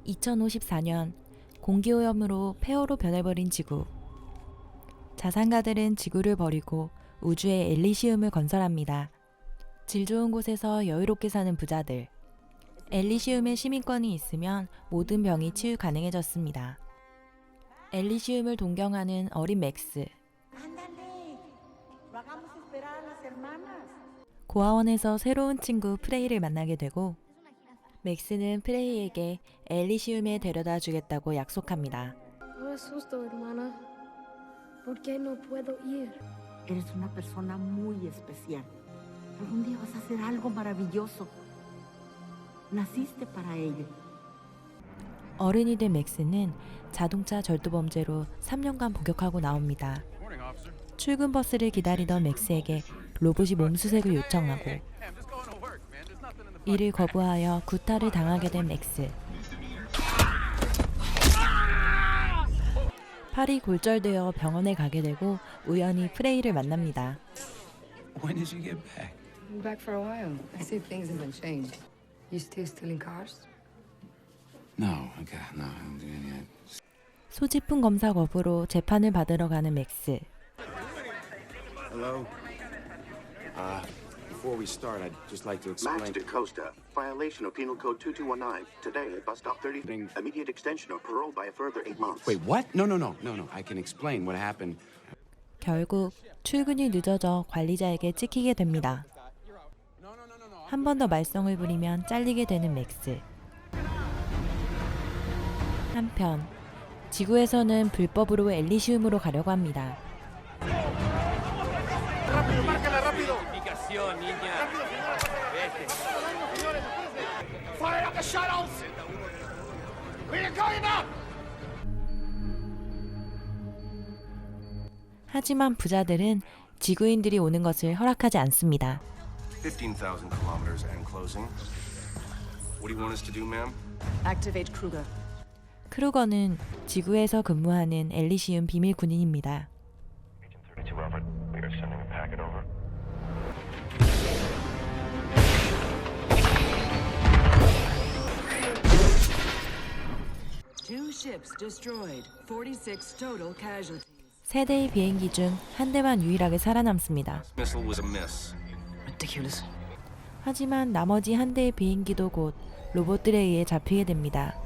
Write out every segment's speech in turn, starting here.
2054년 공기오염으로 폐허로 변해버린 지구. 자산가들은 지구를 버리고 우주에 엘리시움을 건설합니다. 질 좋은 곳에서 여유롭게 사는 부자들. 엘리시움에 시민권이 있으면 모든 병이 치유 가능해졌습니다. 엘리시움을 동경하는 어린 맥스. 고아원에서 새로운 친구 프레이를 만나게 되고 맥스는 프레이에게 엘리시움에 데려다 주겠다고 약속합니다. No me asusto, hermana. ¿Por qué no puedo ir? Eres una persona muy especial. Algún día vas a hacer algo maravilloso. Naciste para ello. 어른이 된 맥스는 자동차 절도 범죄로 3년간 복역하고 나옵니다. 출근 버스를 기다리던 맥스에게 로봇이 몸수색을 요청하고 이를 거부하여 구타를 당하게 된 맥스. 팔이 골절되어 병원에 가게 되고 우연히 프레이를 만납니다. When did you get back? I'm back for a while. I see things haven't changed. You still stealing cars? No, okay, no, I don't do any of that. 소지품 검사 거부로 재판을 받으러 가는 맥스. Hello. Before we start, I'd just like to explain. Max DaCosta, violation of Penal Code 2219. Today at bus stop 30. Immediate extension of parole by a further 8 months. Wait, what? No. I can explain what happened. 결국 출근이 늦어져 관리자에게 찍히게 됩니다. 한 번 더 말썽을 부리면 잘리게 되는 맥스. 한편 지구에서는 불법으로 엘리시움으로 가려고 합니다. 하지만 부자들은 지구인들이 오는 것을 허락하지 않습니다. 15,000 kilometers and closing. What do you want us to do, ma'am? Activate Kruger. 크루거는 지구에서 근무하는 엘리시움 비밀 군인입니다. Agent 32 Alpha, we are sending a packet over. Two ships destroyed. 46 total casualties. 세 대의 비행기 중 한 대만 유일하게 살아남습니다. Missile was a miss. Ridiculous. 하지만 나머지 한 대의 비행기도 곧 로봇들에 의해 잡히게 됩니다.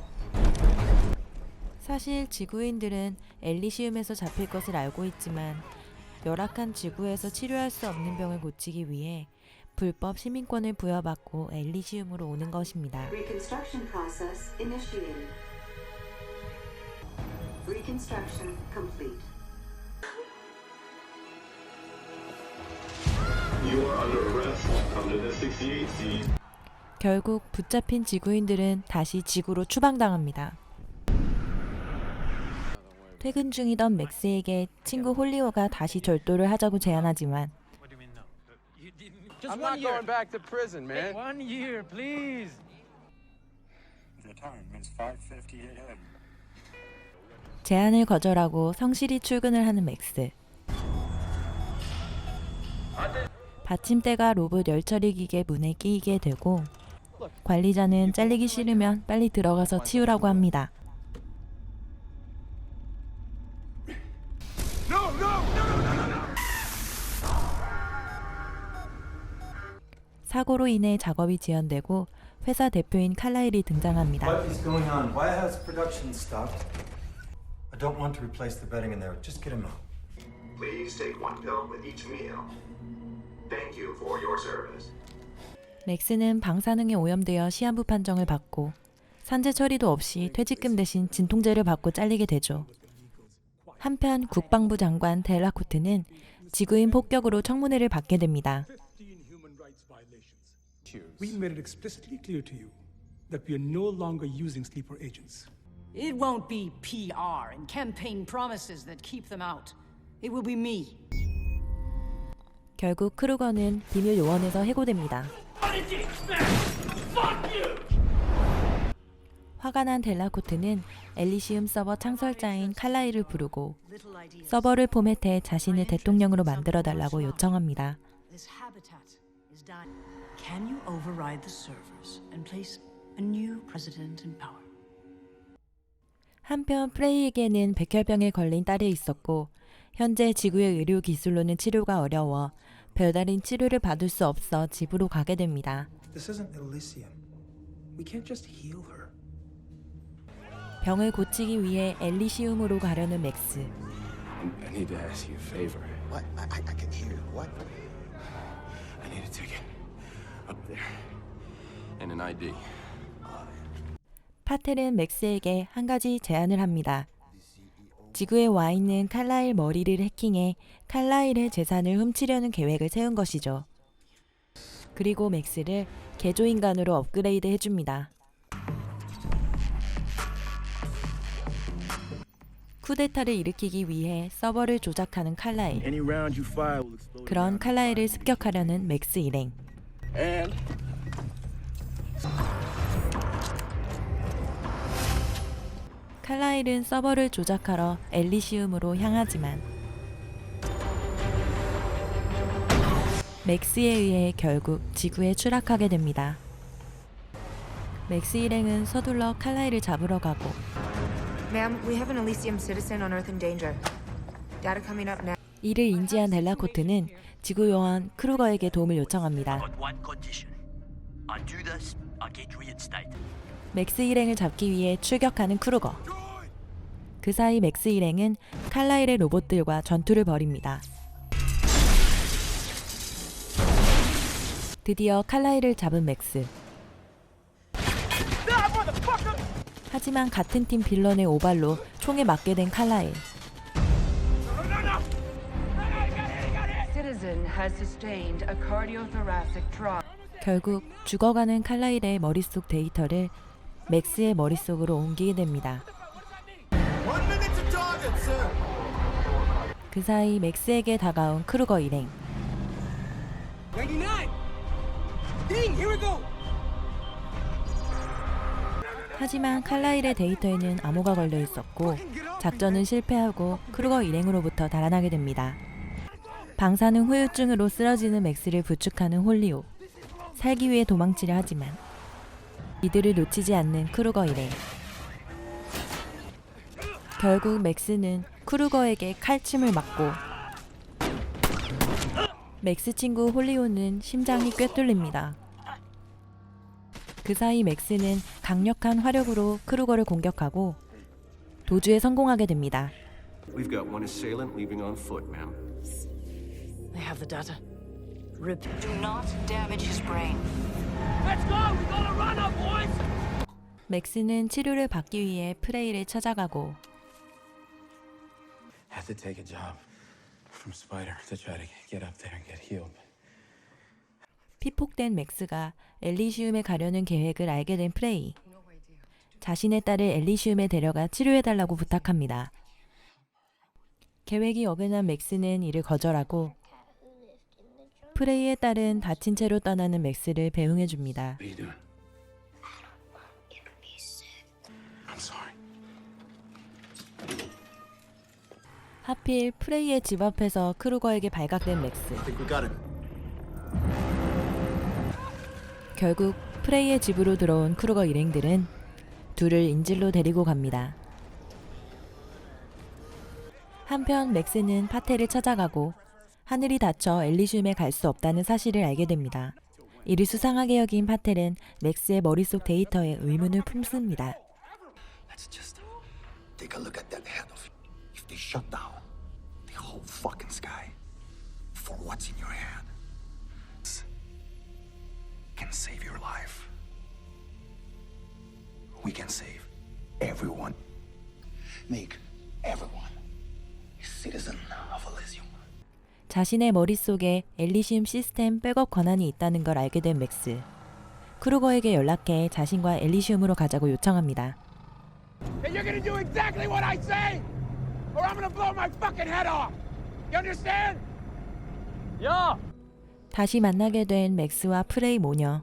사실 지구인들은 엘리시움에서 잡힐 것을 알고 있지만 열악한 지구에서 치료할 수 없는 병을 고치기 위해 불법 시민권을 부여받고 엘리시움으로 오는 것입니다. Reconstruction process initiated. Reconstruction complete. You are under arrest under the 68C. 결국 붙잡힌 지구인들은 다시 지구로 추방당합니다. 퇴근 중이던 맥스에게 친구 홀리오가 다시 절도를 하자고 제안하지만 I'm not going back to prison, man. 1 year, please. Retirement's $5.50 a head. 제안을 거절하고 성실히 출근을 하는 맥스. 받침대가 로봇 열처리 기계 문에 끼이게 되고 관리자는 잘리기 싫으면 빨리 들어가서 치우라고 합니다. 사고로 인해 작업이 지연되고 회사 대표인 칼라일이 등장합니다. What is going on? Why has production stopped? I don't want to replace the bedding in there. Just get him out. Please take one pill with each meal. Thank you for your service. 맥스는 방사능에 오염되어 시한부 판정을 받고 산재 처리도 없이 퇴직금 대신 진통제를 받고 잘리게 되죠. 한편 국방부 장관 델라코트는 지구인 폭격으로 청문회를 받게 됩니다. We made it explicitly clear to you that we are no longer using sleeper agents. It won't be PR and campaign promises that keep them out. It will be me. 결국 크루거는 비밀 요원에서 해고됩니다. 화가 난 델라코트는 엘리시움 서버 창설자인 칼라일을 부르고 서버를 포맷해 자신을 대통령으로 만들어달라고 요청합니다. Can you override the servers and place a new president in power? 한편 프레이에게는 백혈병에 걸린 딸이 있었고 현재 지구의 의료 기술로는 치료가 어려워 별다른 치료를 받을 수 없어 집으로 가게 됩니다. This isn't Elysium. We can't just heal her. 병을 고치기 위해 엘리시움으로 가려는 맥스. I need to ask you a favor. What? I can hear you. What? I need a ticket. Up there. And an ID. 파텔은 맥스에게 한 가지 제안을 합니다. 지구에 와 있는 칼라일 머리를 해킹해 칼라일의 재산을 훔치려는 계획을 세운 것이죠. 그리고 맥스를 개조인간으로 업그레이드 해줍니다. 쿠데타를 일으키기 위해 서버를 조작하는 칼라일. 그런 칼라일을 습격하려는 맥스 일행. 칼라일은 서버를 조작하러 엘리시움으로 향하지만 맥스에 의해 결국 지구에 추락하게 됩니다. 맥스 일행은 서둘러 칼라일을 잡으러 가고 Ma'am, we have an Elysium citizen on Earth in danger. Data coming up now. 이를 인지한 델라코트는 지구 요원 크루거에게 도움을 요청합니다. 맥스 일행을 잡기 위해 출격하는 크루거. 그 사이 맥스 일행은 칼라일의 로봇들과 전투를 벌입니다. 드디어 칼라일을 잡은 맥스. 하지만 같은 팀 빌런의 오발로 총에 맞게 된 칼라일. Citizen has sustained a cardiothoracic trauma. 결국 죽어가는 칼라일의 머릿속 데이터를 맥스의 머릿속으로 옮기게 됩니다. 그 사이 맥스에게 다가온 크루거 일행. 하지만 칼라일의 데이터에는 암호가 걸려 있었고 작전은 실패하고 크루거 일행으로부터 달아나게 됩니다. 방사능 후유증으로 쓰러지는 맥스를 부축하는 홀리오. 살기 위해 도망치려 하지만 이들을 놓치지 않는 크루거 일행. 결국 맥스는 크루거에게 칼침을 맞고 맥스 친구 홀리오는 심장이 꿰뚫립니다. 그 사이 맥스는 강력한 화력으로 크루거를 공격하고 도주에 성공하게 됩니다. We've got one assailant leaving on foot, ma'am. They have the data. Rip. Do not damage his brain. 맥스는 치료를 받기 위해 프레이를 찾아가고 Had to take a job from Spider to try to get up there and get healed. 피폭된 맥스가 엘리시움에 가려는 계획을 알게 된 프레이. 자신의 딸을 엘리시움에 데려가 치료해달라고 부탁합니다. 계획이 어긋난 맥스는 이를 거절하고 프레이의 딸은 다친 채로 떠나는 맥스를 배웅해줍니다. What are you doing? I'm sorry. 하필 프레이의 집 앞에서 크루거에게 발각된 맥스. 결국 프레이의 집으로 들어온 크루거 일행들은 둘을 인질로 데리고 갑니다. 한편 맥스는 파텔을 찾아가고 하늘이 닫혀 엘리시움에 갈 수 없다는 사실을 알게 됩니다. 이를 수상하게 여긴 파텔은 맥스의 머릿속 데이터에 의문을 품습니다. Let's just take a look at that head of if they shut down the whole fucking sky for what's in your head can save your life. We can save everyone. Make everyone a citizen of Elysium. 자신의 머릿속에 엘리시움 시스템 백업 권한이 있다는 걸 알게 된 맥스. 크루거에게 연락해 자신과 엘리시움으로 가자고 요청합니다. And you're gonna do exactly what I say, or I'm gonna blow my fucking head off. You understand? Yeah. 다시 만나게 된 맥스와 프레이 모녀.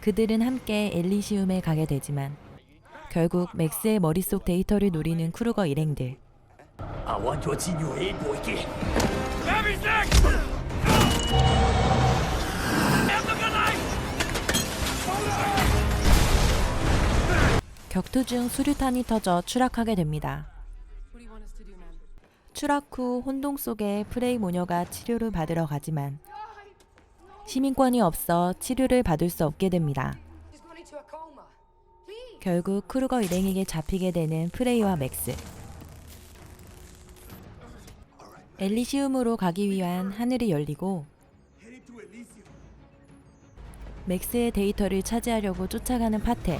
그들은 함께 엘리시움에 가게 되지만 결국 맥스의 머릿속 데이터를 노리는 크루거 일행들. I want what's in your head, boy. Everything! 격투 중 수류탄이 터져 추락하게 됩니다. 추락 후 혼동 속에 프레이 모녀가 치료를 받으러 가지만 시민권이 없어 치료를 받을 수 없게 됩니다. 결국 크루거 일행에게 잡히게 되는 프레이와 맥스. 엘리시움으로 가기 위한 하늘이 열리고 맥스의 데이터를 차지하려고 쫓아가는 파텔.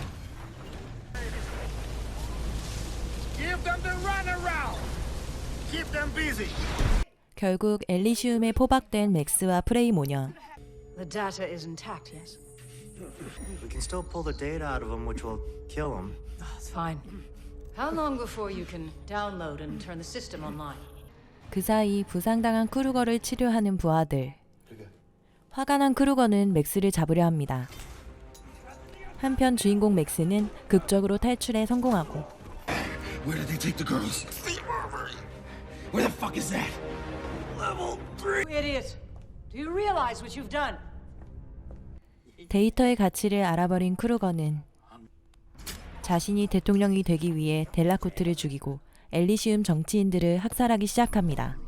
결국 엘리시움에 포박된 맥스와 프레이 모녀. The data is intact, yes? We can still pull the data out of them, which will kill them. It's fine. How long before you can download and turn the system online? 그 사이 부상당한 크루거를 치료하는 부하들. 화가 난 크루거는 맥스를 잡으려 합니다. 한편 주인공 맥스는 극적으로 탈출에 성공하고 Where did they take the girls? Where the fuck is that? Level 3. Idiot! Do you realize what you've done? 데이터의 가치를 알아버린 크루거는 자신이 대통령이 되기 위해 델라코트를 죽이고 엘리시움 정치인들을 학살하기 시작합니다.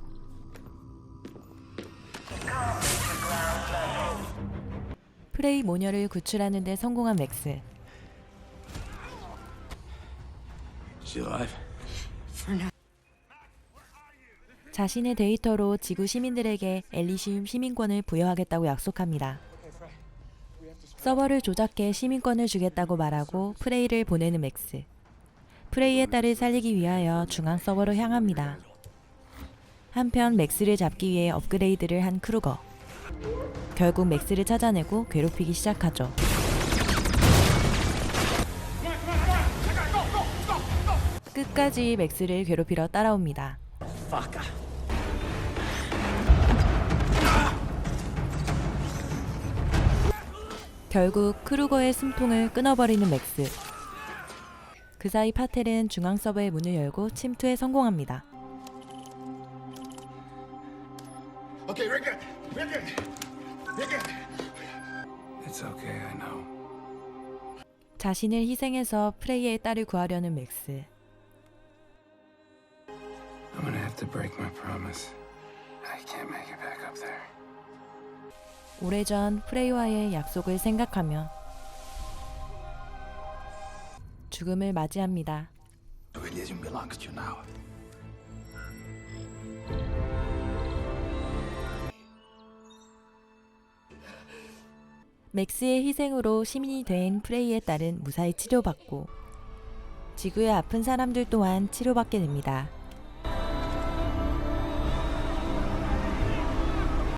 프레이 모녀를 구출하는 데 성공한 맥스. She alive? 자신의 데이터로 지구 시민들에게 엘리시움 시민권을 부여하겠다고 약속합니다. 서버를 조작해 시민권을 주겠다고 말하고 프레이를 보내는 맥스. 프레이의 딸을 살리기 위하여 중앙 서버로 향합니다. 한편 맥스를 잡기 위해 업그레이드를 한 크루거. 결국 맥스를 찾아내고 괴롭히기 시작하죠. 끝까지 맥스를 괴롭히러 따라옵니다. 결국 크루거의 숨통을 끊어버리는 맥스. 그 사이 파텔은 중앙 서버의 문을 열고 침투에 성공합니다. Okay, we're good. We're good. We're good. It's okay, I know. 자신을 희생해서 프레이의 딸을 구하려는 맥스. I'm gonna have to break my promise. I can't make it back up there. 오래전 프레이와의 약속을 생각하며 죽음을 맞이합니다. Religion belongs to you now. 맥스의 희생으로 시민이 된 프레이의 딸은 무사히 치료받고 지구의 아픈 사람들 또한 치료받게 됩니다.